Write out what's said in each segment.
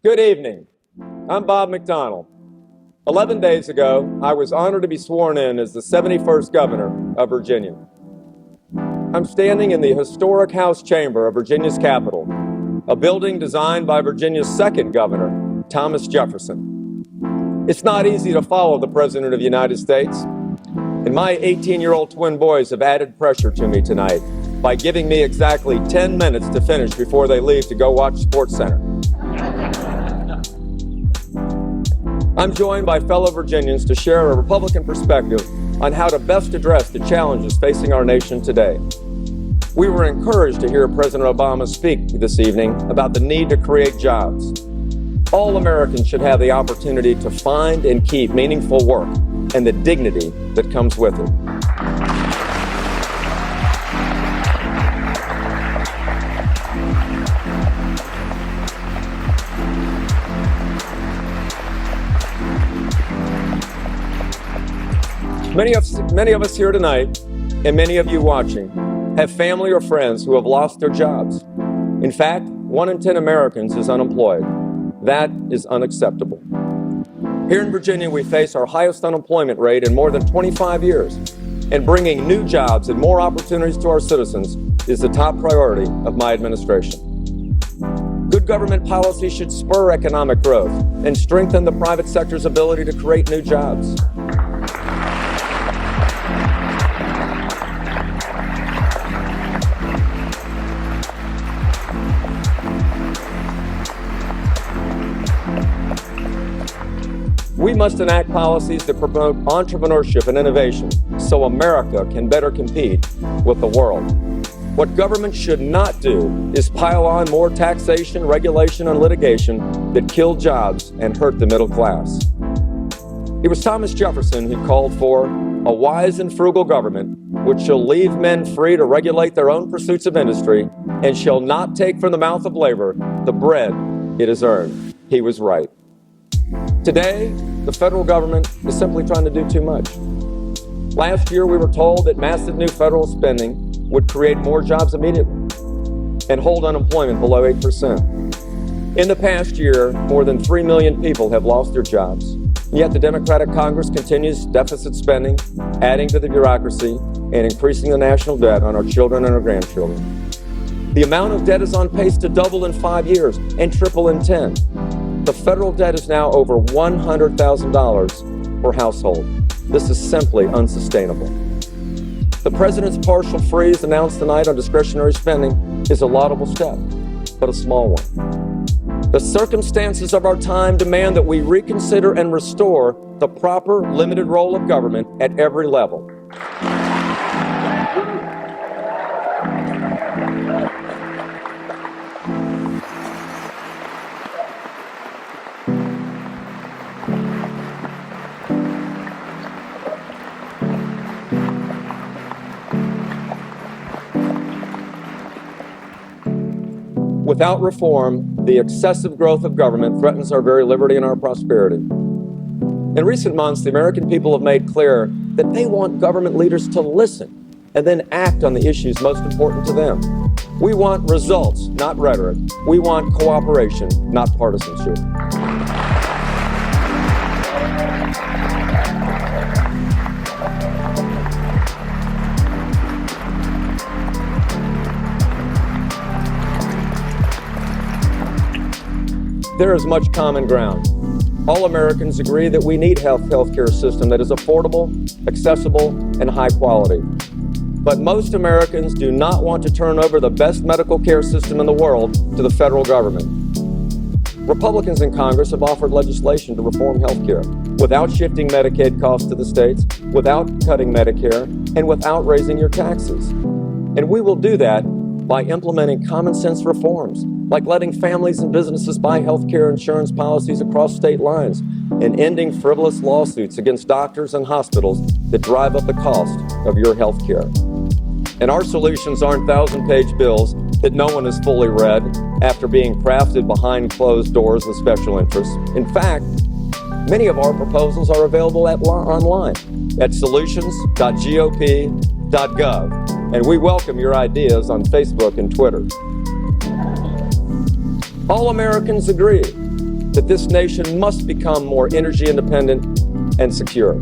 Good evening. I'm Bob McDonnell. 11 days ago, I was honored to be sworn in as the 71st governor of Virginia. I'm standing in the historic House chamber of Virginia's capital, a building designed by Virginia's second governor, Thomas Jefferson. It's not easy to follow the President of the United States, and my 18-year-old twin boys have added pressure to me tonight by giving me exactly 10 minutes to finish before they leave to go watch SportsCenter. I'm joined by fellow Virginians to share a Republican perspective on how to best address the challenges facing our nation today. We were encouraged to hear President Obama speak this evening about the need to create jobs. All Americans should have the opportunity to find and keep meaningful work and the dignity that comes with it. Many of us here tonight, and many of you watching, have family or friends who have lost their jobs. In fact, 1 in 10 Americans is unemployed. That is unacceptable. Here in Virginia, we face our highest unemployment rate in more than 25 years, and bringing new jobs and more opportunities to our citizens is the top priority of my administration. Good government policy should spur economic growth and strengthen the private sector's ability to create new jobs. We must enact policies that promote entrepreneurship and innovation so America can better compete with the world. What government should not do is pile on more taxation, regulation, and litigation that kill jobs and hurt the middle class. It was Thomas Jefferson who called for a wise and frugal government which shall leave men free to regulate their own pursuits of industry and shall not take from the mouth of labor the bread it has earned. He was right. Today, the federal government is simply trying to do too much. Last year, we were told that massive new federal spending would create more jobs immediately and hold unemployment below 8%. In the past year, more than 3 million people have lost their jobs. Yet the Democratic Congress continues deficit spending, adding to the bureaucracy, and increasing the national debt on our children and our grandchildren. The amount of debt is on pace to double in 5 years and triple in 10. The federal debt is now over $100,000 per household. This is simply unsustainable. The president's partial freeze announced tonight on discretionary spending is a laudable step, but a small one. The circumstances of our time demand that we reconsider and restore the proper limited role of government at every level. Without reform, the excessive growth of government threatens our very liberty and our prosperity. In recent months, the American people have made clear that they want government leaders to listen and then act on the issues most important to them. We want results, not rhetoric. We want cooperation, not partisanship. There is much common ground. All Americans agree that we need a healthcare system that is affordable, accessible, and high quality. But most Americans do not want to turn over the best medical care system in the world to the federal government. Republicans in Congress have offered legislation to reform healthcare without shifting Medicaid costs to the states, without cutting Medicare, and without raising your taxes. And we will do that by implementing common sense reforms, like letting families and businesses buy health care insurance policies across state lines and ending frivolous lawsuits against doctors and hospitals that drive up the cost of your health care. And our solutions aren't 1,000-page bills that no one has fully read after being crafted behind closed doors with special interests. In fact, many of our proposals are available online at solutions.gop.gov. And we welcome your ideas on Facebook and Twitter. All Americans agree that this nation must become more energy independent and secure.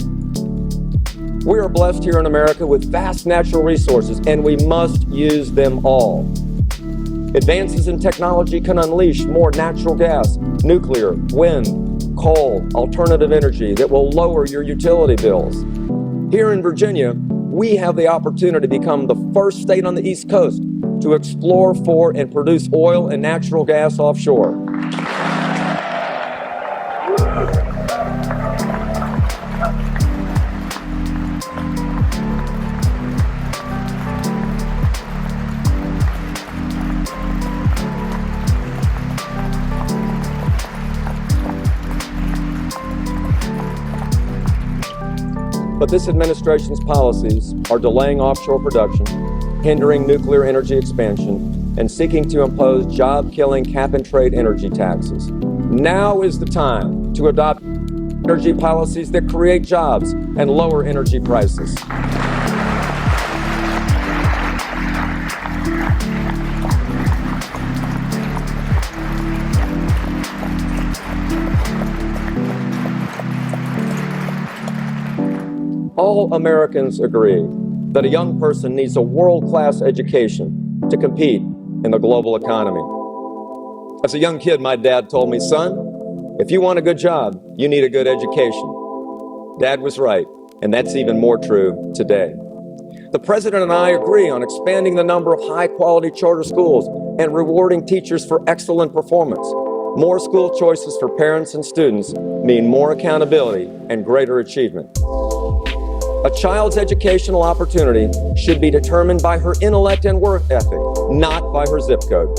We are blessed here in America with vast natural resources, and we must use them all. Advances in technology can unleash more natural gas, nuclear, wind, coal, alternative energy that will lower your utility bills. Here in Virginia, we have the opportunity to become the first state on the East Coast to explore for and produce oil and natural gas offshore. But this administration's policies are delaying offshore production, hindering nuclear energy expansion, and seeking to impose job-killing cap-and-trade energy taxes. Now is the time to adopt energy policies that create jobs and lower energy prices. All Americans agree that a young person needs a world-class education to compete in the global economy. As a young kid, my dad told me, son, if you want a good job, you need a good education. Dad was right, and that's even more true today. The President and I agree on expanding the number of high-quality charter schools and rewarding teachers for excellent performance. More school choices for parents and students mean more accountability and greater achievement. A child's educational opportunity should be determined by her intellect and work ethic, not by her zip code.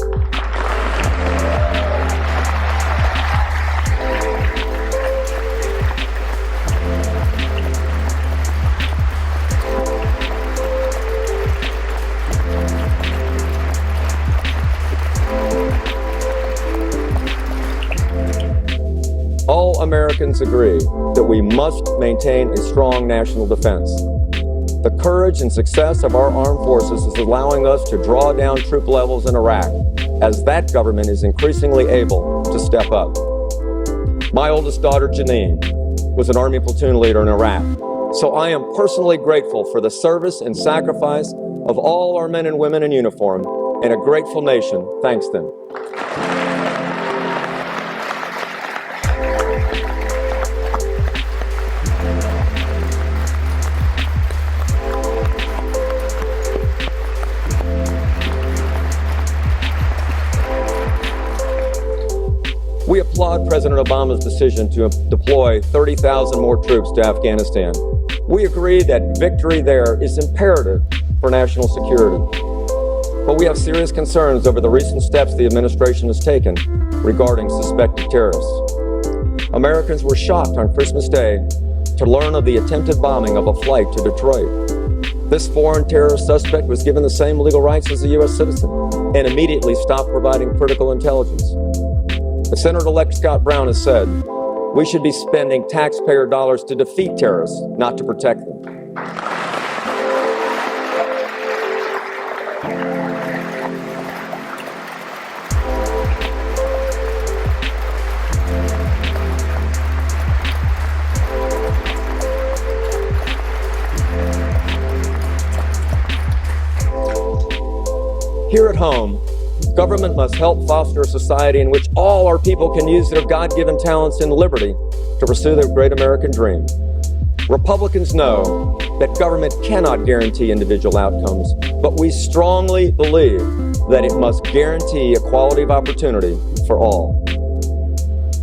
All Americans agree that we must maintain a strong national defense. The courage and success of our armed forces is allowing us to draw down troop levels in Iraq, as that government is increasingly able to step up. My oldest daughter, Janine, was an Army platoon leader in Iraq, so I am personally grateful for the service and sacrifice of all our men and women in uniform, and a grateful nation thanks them. We applaud President Obama's decision to deploy 30,000 more troops to Afghanistan. We agree that victory there is imperative for national security. But we have serious concerns over the recent steps the administration has taken regarding suspected terrorists. Americans were shocked on Christmas Day to learn of the attempted bombing of a flight to Detroit. This foreign terrorist suspect was given the same legal rights as a U.S. citizen and immediately stopped providing critical intelligence. Senator-elect Scott Brown has said, we should be spending taxpayer dollars to defeat terrorists, not to protect them. Here at home, government must help foster a society in which all our people can use their God-given talents and liberty to pursue their great American dream. Republicans know that government cannot guarantee individual outcomes, but we strongly believe that it must guarantee equality of opportunity for all.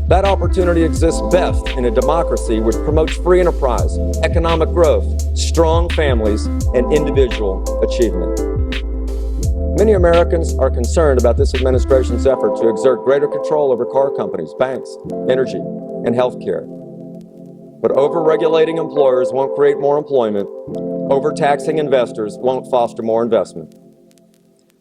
That opportunity exists best in a democracy which promotes free enterprise, economic growth, strong families, and individual achievement. Many Americans are concerned about this administration's effort to exert greater control over car companies, banks, energy, and healthcare. But over-regulating employers won't create more employment. Overtaxing investors won't foster more investment.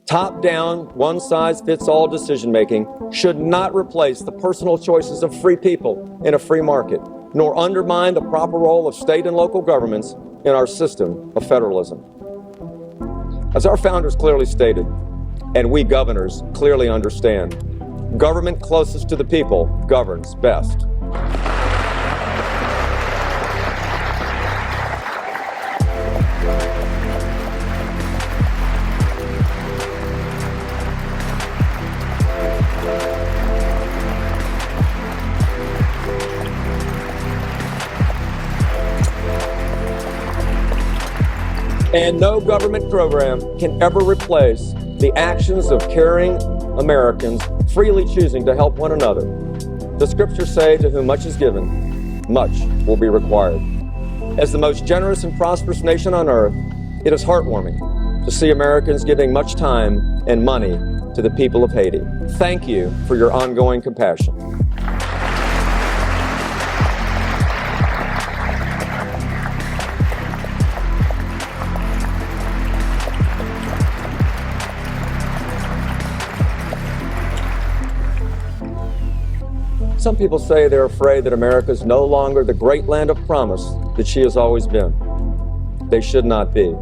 Top-down, one-size-fits-all decision-making should not replace the personal choices of free people in a free market, nor undermine the proper role of state and local governments in our system of federalism. As our founders clearly stated, and we governors clearly understand, Government closest to the people governs best. And no government program can ever replace the actions of caring Americans freely choosing to help one another. The scriptures say, to whom much is given, much will be required. As the most generous and prosperous nation on earth, it is heartwarming to see Americans giving much time and money to the people of Haiti. Thank you for your ongoing compassion. Some people say they're afraid that America is no longer the great land of promise that she has always been. They should not be.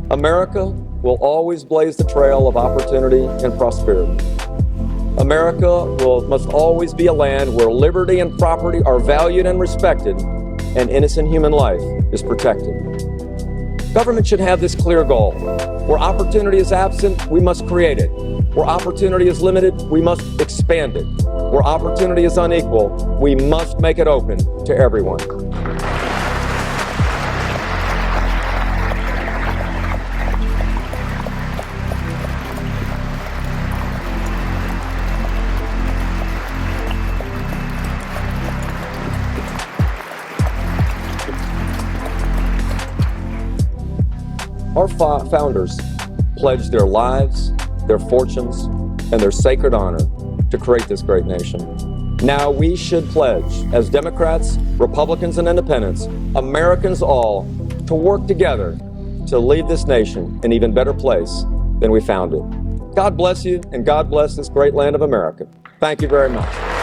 America will always blaze the trail of opportunity and prosperity. America must always be a land where liberty and property are valued and respected, and innocent human life is protected. Government should have this clear goal. Where opportunity is absent, we must create it. Where opportunity is limited, we must expand it. Where opportunity is unequal, we must make it open to everyone. Our founders pledged their lives, their fortunes, and their sacred honor to create this great nation. Now we should pledge, as Democrats, Republicans, and Independents, Americans all, to work together to leave this nation an even better place than we found it. God bless you, and God bless this great land of America. Thank you very much.